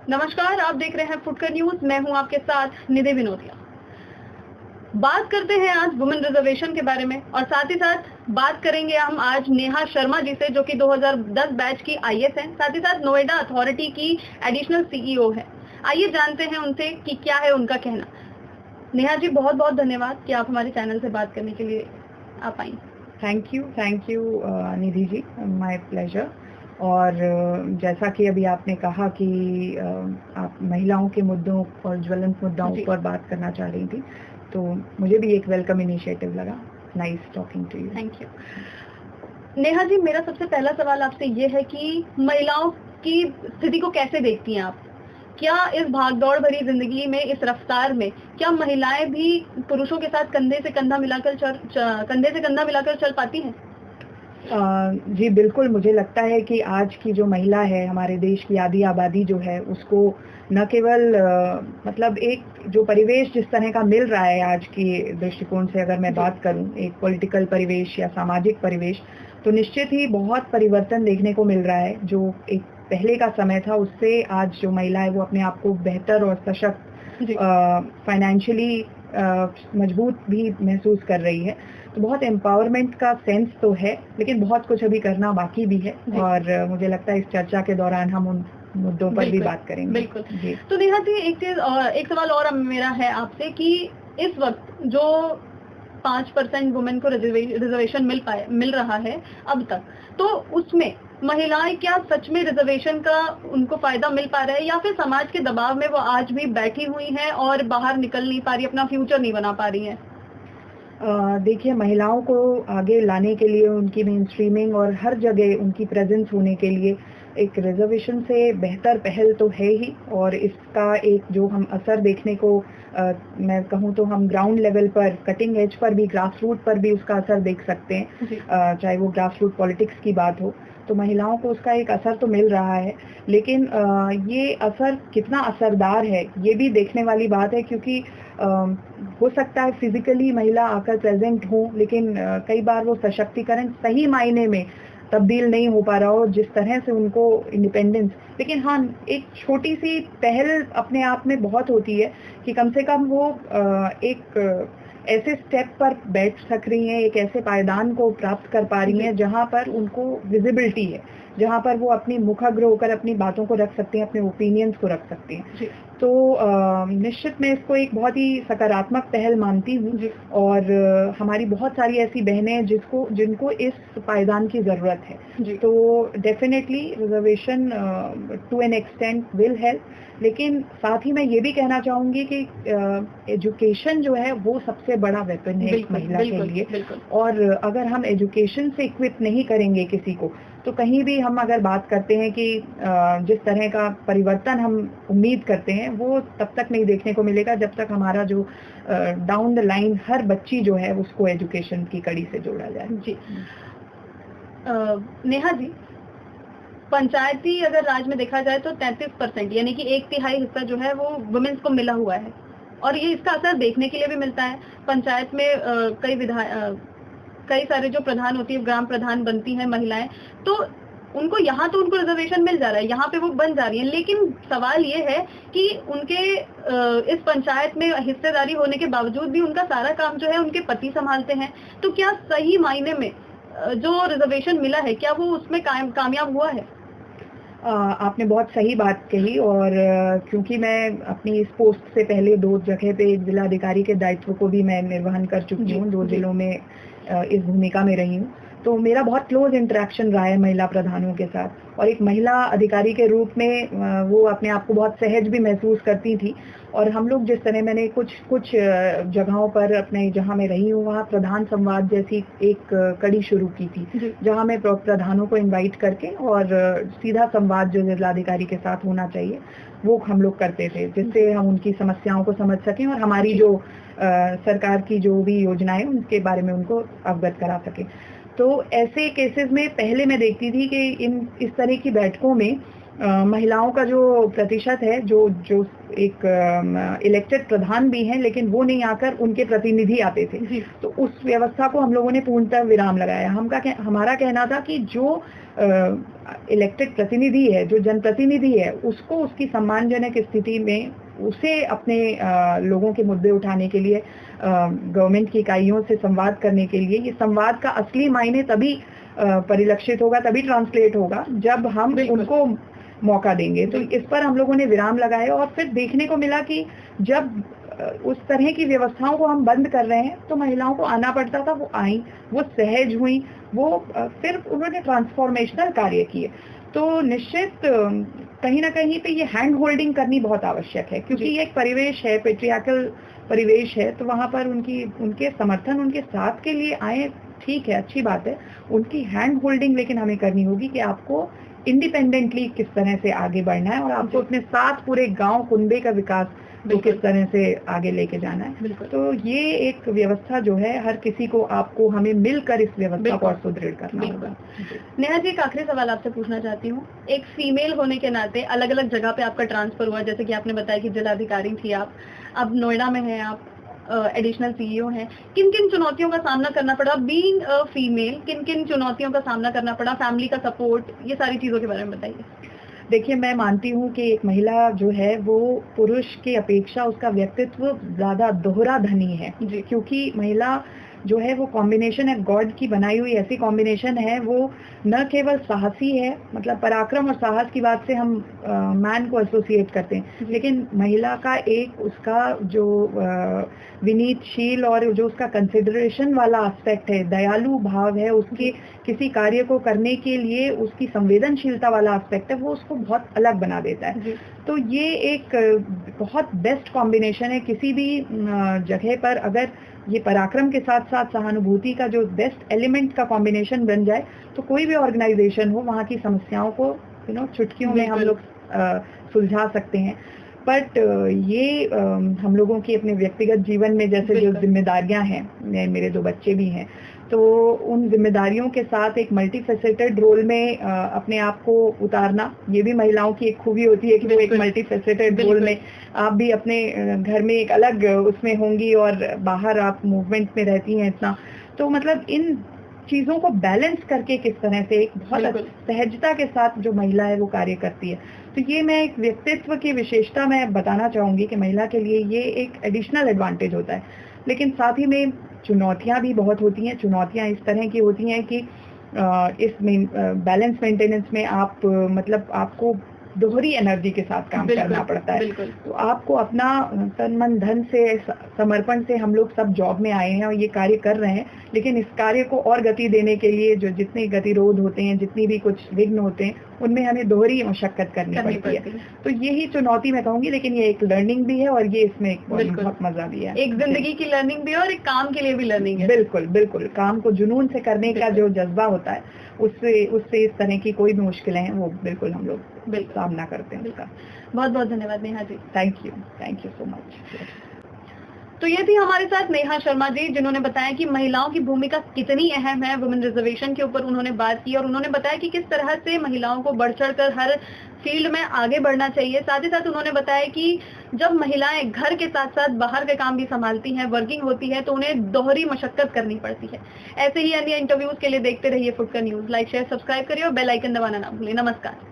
नमस्कार, आप देख रहे हैं फुटकर न्यूज। मैं हूं आपके साथ निधि विनोदिया। बात करते हैं आज वुमेन रिजर्वेशन के बारे में और साथ ही साथ बात करेंगे हम आज नेहा शर्मा जी से, जो कि 2010 बैच की आईएएस हैं, साथ ही साथ नोएडा अथॉरिटी की एडिशनल सीईओ है। आइए जानते हैं उनसे कि क्या है उनका कहना। नेहा जी, बहुत बहुत धन्यवाद कि आप हमारे चैनल से बात करने के लिए आप आई। Thank you Nidhi ji, my pleasure. और जैसा कि अभी आपने कहा कि आप महिलाओं के मुद्दों और ज्वलंत मुद्दों पर बात करना चाह रही थी, तो मुझे भी एक वेलकम इनिशिएटिव लगा। Nice talking to you. Thank you. Neha ji, मेरा सबसे पहला सवाल आपसे ये है कि महिलाओं की स्थिति को कैसे देखती हैं आप? क्या इस भागदौड़ भरी जिंदगी में, इस रफ्तार में, क्या महिलाएं भी पुरुषों के साथ कंधे से कंधा मिलाकर चल पाती हैं? जी बिल्कुल, मुझे लगता है कि आज की जो महिला है, हमारे देश की आधी आबादी जो है, उसको न केवल मतलब एक जो परिवेश जिस तरह का मिल रहा है आज की दृष्टिकोण से अगर मैं बात करूं, एक पॉलिटिकल परिवेश या सामाजिक परिवेश, तो निश्चित ही बहुत परिवर्तन देखने को मिल रहा है। जो एक पहले का समय था, उससे आज जो महिला है वो अपने आप को बेहतर और सशक्त, फाइनेंशियली मजबूत भी महसूस कर रही है। तो बहुत एम्पावरमेंट का सेंस तो है, लेकिन बहुत कुछ अभी करना बाकी भी है और मुझे लगता है इस चर्चा के दौरान हम उन मुद्दों पर भी बात करेंगे। बिल्कुल जी। तो नेहा जी, एक सवाल और मेरा है आपसे कि इस वक्त जो 5% वुमेन को रिजर्वेशन मिल रहा है अब तक, तो उसमें महिलाएं क्या सच में रिजर्वेशन का उनको फायदा मिल पा रहा है, या फिर समाज के दबाव में वो आज भी बैठी हुई हैं और बाहर निकल नहीं पा रही, अपना फ्यूचर नहीं बना पा रही हैं? देखिए, महिलाओं को आगे लाने के लिए, उनकी मेन स्ट्रीमिंग और हर जगह उनकी प्रेजेंस होने के लिए एक रिजर्वेशन से बेहतर पहल तो है ही। और इसका एक जो हम असर देखने को मैं कहूँ तो हम ग्राउंड लेवल पर, कटिंग एज पर भी, ग्रास रूट पर भी उसका असर देख सकते हैं। चाहे वो ग्रास रूट पॉलिटिक्स की बात हो, तो महिलाओं को उसका एक असर तो मिल रहा है, लेकिन ये असर कितना असरदार है ये भी देखने वाली बात है। क्योंकि हो सकता है फिजिकली महिला आकर प्रेजेंट हो, लेकिन कई बार वो सशक्तिकरण सही मायने में तब्दील नहीं हो पा रहा हो जिस तरह से उनको इंडिपेंडेंस। लेकिन हाँ, एक छोटी सी पहल अपने आप में बहुत होती है कि कम से कम वो एक ऐसे स्टेप पर बैठ सक रही हैं, एक ऐसे पायदान को प्राप्त कर पा रही हैं जहां पर उनको विजिबिलिटी है, जहां पर वो अपनी मुखाग्र होकर अपनी बातों को रख सकती हैं, अपने ओपिनियंस को रख सकती हैं। तो निश्चित मैं इसको एक बहुत ही सकारात्मक पहल मानती हूँ। और हमारी बहुत सारी ऐसी बहनें हैं जिनको इस पायदान की जरूरत है। तो definitely reservation to an extent will help, लेकिन साथ ही मैं ये भी कहना चाहूंगी कि एजुकेशन जो है वो सबसे बड़ा वेपन है एक महिला के लिए। और अगर हम एजुकेशन से इक्विप नहीं करेंगे किसी को, तो कहीं भी हम अगर बात करते हैं कि जिस तरह का परिवर्तन हम उम्मीद करते हैं, वो तब तक नहीं देखने को मिलेगा जब तक हमारा जो डाउन द लाइन हर बच्ची जो है उसको एजुकेशन की कड़ी से जोड़ा जाए। जी नेहा जी, पंचायती अगर राज में देखा जाए तो 33% यानी कि 1/3 हिस्सा जो है वो वुमेन्स को मिला हुआ है, और ये इसका असर देखने के लिए भी मिलता है। पंचायत में कई सारे जो प्रधान होती है, ग्राम प्रधान बनती हैं महिलाएं, तो उनको रिजर्वेशन मिल जा रहा है, यहाँ पे वो बन जा रही हैं। लेकिन सवाल ये है कि उनके इस पंचायत में हिस्सेदारी होने के बावजूद भी उनका सारा काम जो है उनके पति संभालते हैं। तो क्या सही मायने में जो रिजर्वेशन मिला है, क्या वो उसमें कामयाब हुआ है? आपने बहुत सही बात कही। और क्योंकि मैं अपनी इस पोस्ट से पहले 2 जगह पे जिला अधिकारी के दायित्व को भी मैं निर्वहन कर चुकी हूँ, 2 जिलों में इस भूमिका में रही हूँ, तो मेरा बहुत क्लोज इंटरेक्शन रहा है महिला प्रधानों के साथ। और एक महिला अधिकारी के रूप में वो अपने आप को बहुत सहज भी महसूस करती थी। और हम लोग जिस तरह, मैंने कुछ जगहों पर अपने जहाँ मैं रही हूँ वहाँ प्रधान संवाद जैसी एक कड़ी शुरू की थी, जहाँ मैं प्रधानों को इनवाइट करके और सीधा संवाद जो जिलाधिकारी के साथ होना चाहिए वो हम लोग करते थे, जिससे हम उनकी समस्याओं को समझ सकें और हमारी जो सरकार की जो भी योजनाएं उनके बारे में उनको अवगत करा सकें। तो ऐसे केसेस में पहले मैं देखती थी कि इस तरह की बैठकों में महिलाओं का जो प्रतिशत है, जो जो एक इलेक्टेड प्रधान भी हैं, लेकिन वो नहीं आकर उनके प्रतिनिधि आते थे, तो उस व्यवस्था को हम लोगों ने पूर्णतः विराम लगाया। हमारा कहना था कि जो इलेक्टेड प्रतिनिधि है, जो जनप्रतिनिधि है, उसको उसकी सम्मानजनक स्थिति में उसे अपने लोगों के मुद्दे उठाने के लिए, गवर्नमेंट की इकाइयों से संवाद करने के लिए, ये संवाद का असली मायने तभी परिलक्षित होगा, तभी ट्रांसलेट होगा जब हम उनको मौका देंगे। तो इस पर हम लोगों ने विराम लगाया और फिर देखने को मिला कि जब उस तरह की व्यवस्थाओं को हम बंद कर रहे हैं तो महिलाओं को आना पड़ता था, वो आई, वो सहज हुई, वो फिर उन्होंने ट्रांसफॉर्मेशनल कार्य किए। तो निश्चित कहीं ना कहीं पे ये हैंड होल्डिंग करनी बहुत आवश्यक है, क्योंकि ये एक परिवेश है, पेट्रियार्कल परिवेश है, तो वहाँ पर उनके समर्थन, उनके साथ के लिए आए, ठीक है, अच्छी बात है, उनकी हैंड होल्डिंग लेकिन हमें करनी होगी कि आपको इंडिपेंडेंटली किस तरह से आगे बढ़ना है और आपको अपने साथ पूरे गांव कुनबे का विकास तो किस तरह से आगे लेके जाना है। तो ये एक व्यवस्था जो है, हर किसी को, आपको, हमें मिलकर इस व्यवस्था को और सुदृढ़ करना होगा। नेहा जी, एक आखिरी सवाल आपसे पूछना चाहती हूँ। एक फीमेल होने के नाते अलग अलग जगह पे आपका ट्रांसफर हुआ, जैसे कि आपने बताया कि जिलाधिकारी थी आप, अब नोएडा में हैं आप, एडिशनल सीईओ हैं, किन किन चुनौतियों का सामना करना पड़ा बीइंग अ फीमेल, किन किन चुनौतियों का सामना करना पड़ा, फैमिली का सपोर्ट, ये सारी चीजों के बारे में बताइए। देखिए, मैं मानती हूँ कि एक महिला जो है वो पुरुष की अपेक्षा उसका व्यक्तित्व ज्यादा दोहरा धनी है, क्योंकि महिला जो है वो कॉम्बिनेशन है, गॉड की बनाई हुई ऐसी कॉम्बिनेशन है। वो न केवल साहसी है, मतलब पराक्रम और साहस की बात से हम मैन को एसोसिएट करते हैं, लेकिन महिला का एक उसका जो विनीतशील और जो उसका कंसिडरेशन वाला एस्पेक्ट है, दयालु भाव है, उसके किसी कार्य को करने के लिए उसकी संवेदनशीलता वाला एस्पेक्ट है, वो उसको बहुत अलग बना देता है। तो ये एक बहुत बेस्ट कॉम्बिनेशन है। किसी भी जगह पर अगर ये पराक्रम के साथ साथ सहानुभूति का जो बेस्ट एलिमेंट का कॉम्बिनेशन बन जाए, तो कोई भी ऑर्गेनाइजेशन हो, वहाँ की समस्याओं को चुटकियों में हम लोग सुलझा सकते हैं। बट ये हम लोगों की अपने व्यक्तिगत जीवन में जैसे जो जिम्मेदारियां हैं, मेरे 2 बच्चे भी हैं, तो उन जिम्मेदारियों के साथ एक मल्टीफेसेटेड रोल में अपने आप को उतारना, ये भी महिलाओं की एक खूबी होती है कि वो एक मल्टीफेसेटेड रोल में, आप भी अपने घर में एक अलग उसमें होंगी और बाहर आप मूवमेंट में रहती हैं इतना। तो मतलब इन चीजों को बैलेंस करके किस तरह से एक बहुत सहजता के साथ जो महिला है वो कार्य करती है, तो ये मैं एक व्यक्तित्व की विशेषता मैं बताना चाहूंगी कि महिला के लिए ये एक एडिशनल एडवांटेज होता है। लेकिन साथ ही में चुनौतियां भी बहुत होती हैं। चुनौतियां इस तरह की होती हैं कि इस बैलेंस मेंटेनेंस में आप मतलब आपको दोहरी एनर्जी के साथ काम करना पड़ता है। तो आपको अपना तन मन धन से समर्पण से हम लोग सब जॉब में आए हैं और ये कार्य कर रहे हैं, लेकिन इस कार्य को और गति देने के लिए जो जितने गतिरोध होते हैं, जितनी भी कुछ विघ्न होते हैं, उनमें हमें दोहरी मशक्कत करनी पड़ती है। तो यही चुनौती मैं कहूंगी, लेकिन ये एक लर्निंग भी है और ये इसमें बहुत मजा भी है। एक जिंदगी की लर्निंग भी है और एक काम के लिए भी लर्निंग है। बिल्कुल बिल्कुल, काम को जुनून से करने का जो जज्बा होता है, उससे इस तरह की कोई भी मुश्किलें हैं वो बिल्कुल हम लोग सामना करते हैं उसका। बहुत बहुत धन्यवाद Neha ji. Thank you so much. तो ये थी हमारे साथ नेहा शर्मा जी, जिन्होंने बताया कि महिलाओं की भूमिका कितनी अहम है। वुमेन रिजर्वेशन के ऊपर उन्होंने बात की और उन्होंने बताया कि किस तरह से महिलाओं को बढ़ चढ़कर हर फील्ड में आगे बढ़ना चाहिए। साथ ही साथ उन्होंने बताया कि जब महिलाएं घर के साथ साथ बाहर के काम भी संभालती हैं, वर्किंग होती है, तो उन्हें दोहरी मशक्कत करनी पड़ती है। ऐसे ही अन्य इंटरव्यूज के लिए देखते रहिए फुटकर न्यूज। लाइक शेयर सब्सक्राइब करिए और बेल आइकन दबाना ना भूलिए। नमस्कार।